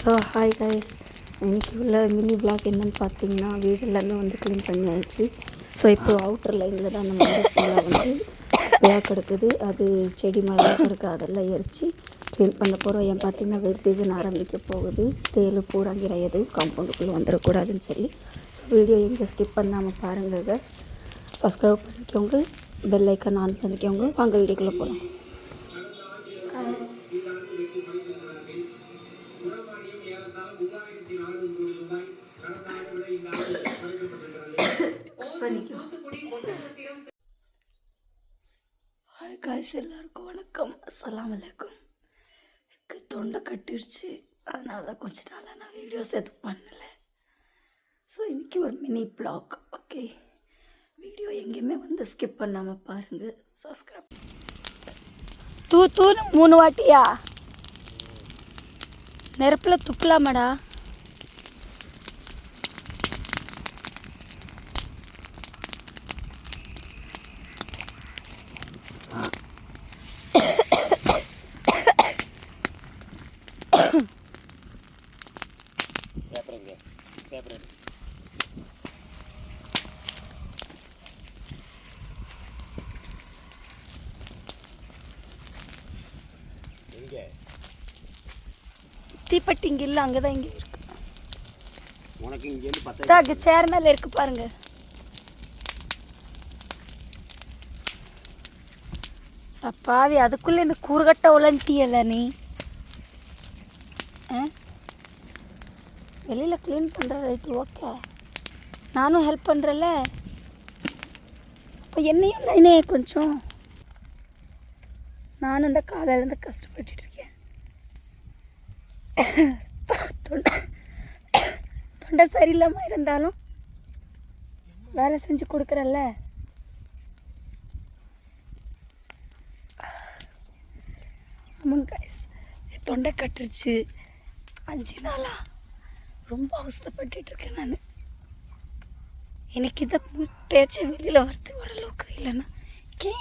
So hi guys, இன்றைக்கி உள்ள mini black என்னென்னு பார்த்தீங்கன்னா, வீடு எல்லாமே வந்து க்ளீன் பண்ணியாச்சு. ஸோ இப்போது அவுட்டர் லைனில் தான் நம்ம வந்து ஃபுல்லாக வந்து பிளாக் எடுக்குது. அது செடி மாதிரிலாம் கிடக்கு, அதெல்லாம் எரித்து க்ளீன் பண்ண போகிறோம். ஏன் பார்த்தீங்கன்னா வெயில் சீசன் ஆரம்பிக்க போகுது. தேல் பூராங்கிற எதுவும் காம்பவுண்டுக்குள்ளே வந்துடக்கூடாதுன்னு சொல்லி. ஸோ வீடியோ எங்கே ஸ்கிப் பண்ணாமல் பாருங்கள் கைஸ். சப்ஸ்கிரைப் பண்ணிக்கோங்க, பெல் ஐக்கான் ஆன் பண்ணிக்கோங்க. வாங்க வீடியோக்குள்ளே போகலாம். ஹாய் காய்ஸ், எல்லாருக்கும் வணக்கம். அஸ்ஸலாமு அலைக்கும். தொண்டை கட்டிடுச்சு, அதனால தான் கொஞ்ச நாளாக நான் வீடியோஸ் எதுவும் பண்ணலை. ஸோ இன்றைக்கி ஒரு மினி பிளாக். ஓகே, வீடியோ எங்கேயுமே வந்து ஸ்கிப் பண்ணாமல் பாருங்கள். சப்ஸ்கிரைப் தூன்னு 3 வாட்டியா நெருப்பில் துப்பலாமாடா? தீப்பெட்டி இங்கே இல்லை, அங்கே தான் இங்கே இருக்கு. உனக்கு இங்கே சேர் மேலே இருக்கு பாருங்க. பாவி, அதுக்குள்ளே என்ன கூறுகட்ட உலன்ட்டியல்ல நீ. வெளியில் க்ளீன் பண்ணுற ரைட்டு, ஓகே, நானும் ஹெல்ப் பண்ணுறல. இப்போ என்னையும் நைனே கொஞ்சம், நானும் இந்த காலையிலேருந்து கஷ்டப்பட்டுருக்கேன். தொண்டை சரியில்லாமல் இருந்தாலும் வேலை செஞ்சு கொடுக்குறல்ல. ஆமாங்க கைஸ், தொண்டை கட்டுருச்சு. 5 நாளாக ரொம்ப அவஸ்தைப்பட்டுருக்கேன் நான். எனக்கு இதை பேச்ச வெளியில் வரது ஓரளவுக்கு இல்லைன்னா கே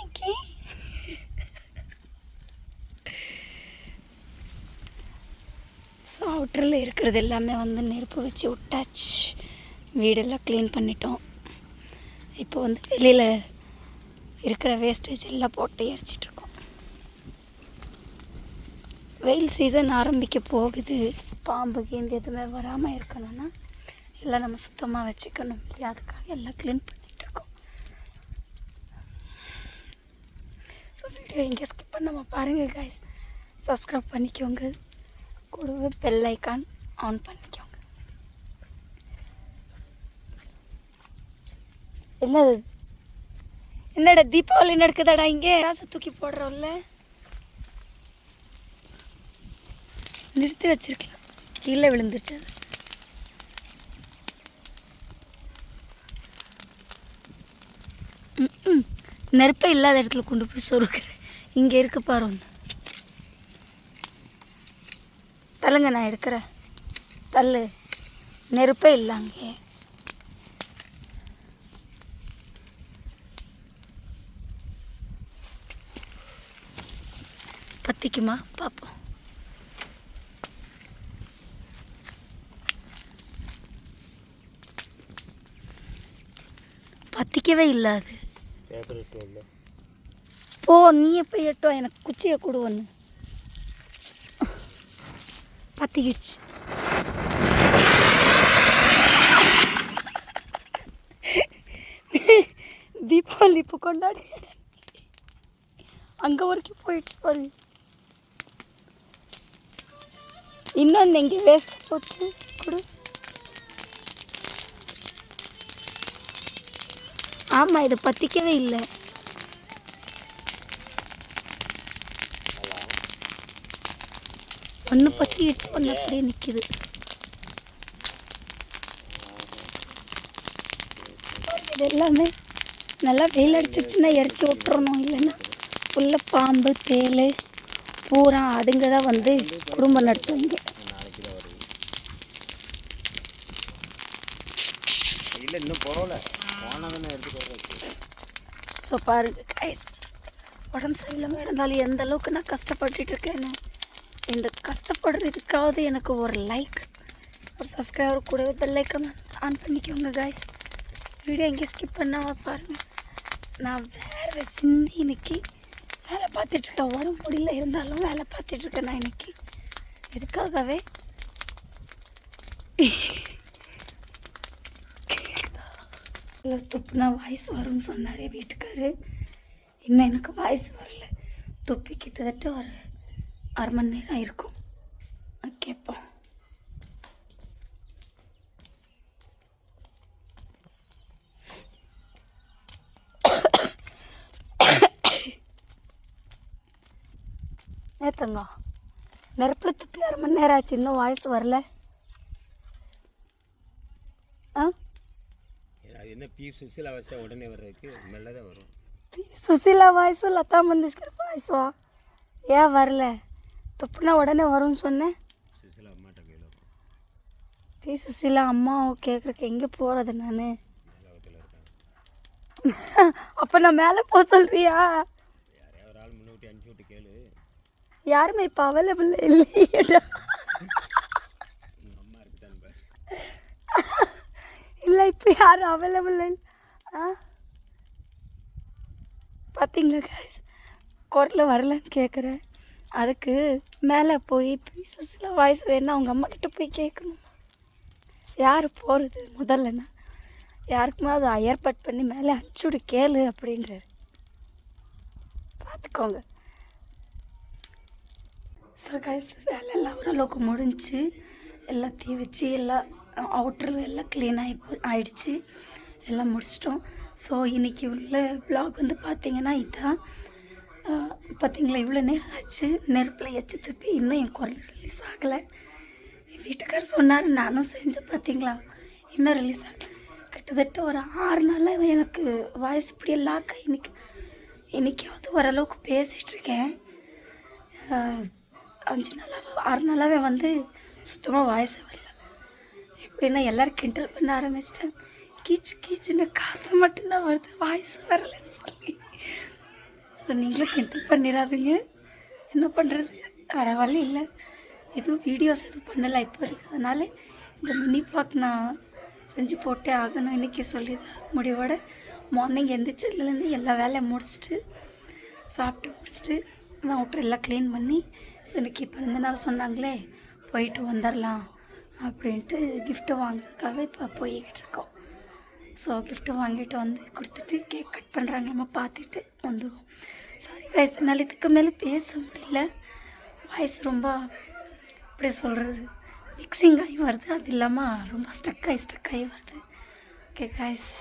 ஸோ அவுட்டரில் இருக்கிறது எல்லாமே வந்து நெருப்பு வச்சு விட்டாச்சு. வீடெல்லாம் க்ளீன் பண்ணிட்டோம். இப்போ வந்து வெளியில் இருக்கிற வேஸ்டேஜ் எல்லாம் போட்டு எரிச்சிட்ருக்கோம். வெயில் சீசன் ஆரம்பிக்க போகுது. பாம்பு கீம்பு எதுவுமே வராமல் இருக்கணும்னா எல்லாம் நம்ம சுத்தமாக வச்சுக்கணும் இல்லையா? அதுக்காக எல்லாம் க்ளீன் பண்ணிகிட்ருக்கோம். ஸோ வீடியோ எங்கே ஸ்கிப் பண்ணாமல் பாருங்கள் கைஸ். சப்ஸ்கிரைப் பண்ணிக்கோங்க, கூடவே பெல் ஐக்கான் ஆன் பண்ணிக்கோங்க. என்னடா தீபாவளி நடக்குதாடா இங்கே? காசை தூக்கி போடுறோம்ல, நிறுத்தி வச்சிருக்கலாம். கீழே விழுந்துருச்சு அது. நெருப்பே இல்லாத இடத்துல கொண்டு போய் சொருக்கிறேன். இங்கே இருக்கு பாரு ஒன்று. தள்ளுங்க, நான் எடுக்கிறேன். தள்ளு, நெருப்பே இல்லை அங்கே. பத்திக்குமா பார்ப்போம். பத்திக்கவே இல்லை அது. போ, நீ எப்போ எட்டோ, எனக்கு குச்சியை கொடு ஒன்று. பத்திக்கிடுச்சு. தீபாவளி இப்போ கொண்டாடி அங்கே வரைக்கும் போயிடுச்சு பாரு. இன்னொன்று எங்கே வேஸ்ட் போச்சு கொடு. ஆமாம், இது பற்றிக்கவே இல்லை. ஒன்று பற்றிக்கிடுச்சு, ஒன்று அப்படியே நிற்கிது. இது எல்லாமே நல்லா வெயில் அடிச்சிருச்சுன்னா எரிச்சி விட்டுறணும், இல்லைன்னா உள்ள பாம்பு தேல் பூரா அதுங்க தான் வந்து குடும்பம் நடத்துவீங்க. ஸோ பாருங்க கைஸ், உடம்பு சரியில்லாமல் இருந்தாலும் எந்த அளவுக்கு நான் கஷ்டப்பட்டுட்டு இருக்கேன்னு இந்த கஷ்டப்படுறதுக்காவது எனக்கு ஒரு லைக், ஒரு சப்ஸ்கிரைபர் கூடவே பெல் ஐக்கான் ஆன் பண்ணிக்கோங்க காய்ஸ். வீடியோ எங்கே ஸ்கிப் பண்ணாமல் பாருங்கள். நான் வேறு சிந்தி இன்னைக்கு வேலை பார்த்துட்ருக்கேன். உடம்பு முடியல இருந்தாலும் வேலை பார்த்துட்ருக்கேன் நான் இன்னைக்கு. இதுக்காகவே துப்புனா வாய்ஸ் வரும்னு சொன்னார் வீட்டுக்காரு. இன்னும் எனக்கு வாய்ஸ் வரல. துப்பி கிட்டத்தட்ட ஒரு 1/2 மணி நேரம் இருக்கும். கேட்போம். ஏத்தங்க நெருப்பில் துப்பி 1/2 மணி நேரம் ஆச்சு, இன்னும் வாய்ஸ் வரல. ஆ அது என்ன பி சுசிலா வச்சா உடனே வர்றதுக்கு மெல்லதான் வரும். சுசிலா வாய்ஸும் லதா மங்கேஷ்கர் வாய்ஸும் ஏன் வரல? துப்புனா உடனே வரும்னு சொன்னேன். சுசிலா அம்மாட்ட கையில் பி சுசிலா அம்மா கேட்குறக்கு எங்கே போகிறது நான்? மேலவத்தில் இருக்காங்க. அப்போ நான் மேலே போக சொல்கிறியா? யாரையா ஒரு ஆள் முன்னூட்டி அனுப்பிச்சி விட்டு கேளு. யாருமே இப்போ அவைலபிள் இல்லையேடா. உங்கள் அம்மா இருக்குதான் பாரு. இல்லை இப்போ யாரும் அவைலபிள் இல்லை. பார்த்தீங்களா காய்ஸ், குரலில் வரலன்னு கேட்குறேன். அதுக்கு மேலே போய் சுசிலா வாய்ஸ் வேணா அவங்க அம்மா கிட்ட போய் கேட்கணும். யார் போகிறது முதல்லண்ணா? யாருக்குமே அதை ஏற்பாடு பண்ணி மேலே அனுப்பிச்சுடு கேளு அப்படின்றாரு. பார்த்துக்கோங்க. ஸோ காய்ஸ், வேலையெல்லாம் ஓரளவுக்கு முடிஞ்சு எல்லாத்தையும் வச்சு எல்லாம் அவுட்டர் எல்லாம் க்ளீனாக ஆயிடுச்சு. எல்லாம் முடிச்சிட்டோம். ஸோ இன்றைக்கி உள்ள வ்ளாக் வந்து பார்த்திங்கன்னா இதான். பார்த்திங்களா, இவ்வளோ நேரம் ஆச்சு நெருப்பில் எச்சு துப்பி இன்னும் என் குரல் ரிலீஸ் ஆகலை. என் வீட்டுக்கார் சொன்னார், நானும் செஞ்சேன். பார்த்திங்களா, இன்னும் ரிலீஸ் ஆகலை. கிட்டத்தட்ட ஒரு 6 நாளாக எனக்கு வாய்ஸ் இப்படியே லாக் ஆகி இன்றைக்காவது ஓரளவுக்கு பேசிகிட்ருக்கேன். 5 நாளாக 6 நாளாகவே வந்து சுத்தமாக வாய்ஸே வரல. எப்படின்னா எல்லோரும் கிண்டல் பண்ண ஆரம்பிச்சிட்டாங்க. கீச்சு கீச்சுன்னு காற்று மட்டும்தான் வருது, வாய்ஸ் வரலன்னு சொல்லி. ஸோ நீங்களும் கிண்டல் பண்ணிடாதீங்க. என்ன பண்ணுறது, வேறு வழி இல்லை. எதுவும் வீடியோஸ் எதுவும் பண்ணலை இப்போதைக்கு. அதனால் இந்த மினி ப்ளாக் நான் செஞ்சு போட்டே ஆகணும் இன்றைக்கி சொல்லி தான் முடிவோட மார்னிங் எந்திரிச்சதுலேருந்து எல்லா வேலையும் முடிச்சுட்டு சாப்பிட்டு முடிச்சுட்டு நான் அவுட்டர் எல்லாம் க்ளீன் பண்ணி, ஸோ இன்றைக்கி பிறந்தநாள் சொன்னாங்களே போயிட்டு வந்துடலாம் அப்படின்ட்டு கிஃப்ட்டு வாங்குறதுக்காக இப்போ போய்கிட்டு இருக்கோம். ஸோ கிஃப்ட்டு வாங்கிட்டு வந்து கொடுத்துட்டு கேக் கட் பண்ணுறாங்க, நம்ம பார்த்துட்டு வந்துடுவோம். சாரி கைஸ், என்னால் இதுக்கு மேலே பேச முடியல. வாய்ஸ் ரொம்ப இப்படி சொல்கிறது மிக்சிங் ஆகி வருது. அது இல்லாமல் ரொம்ப ஸ்டக் ஆகி வருது. Okay guys.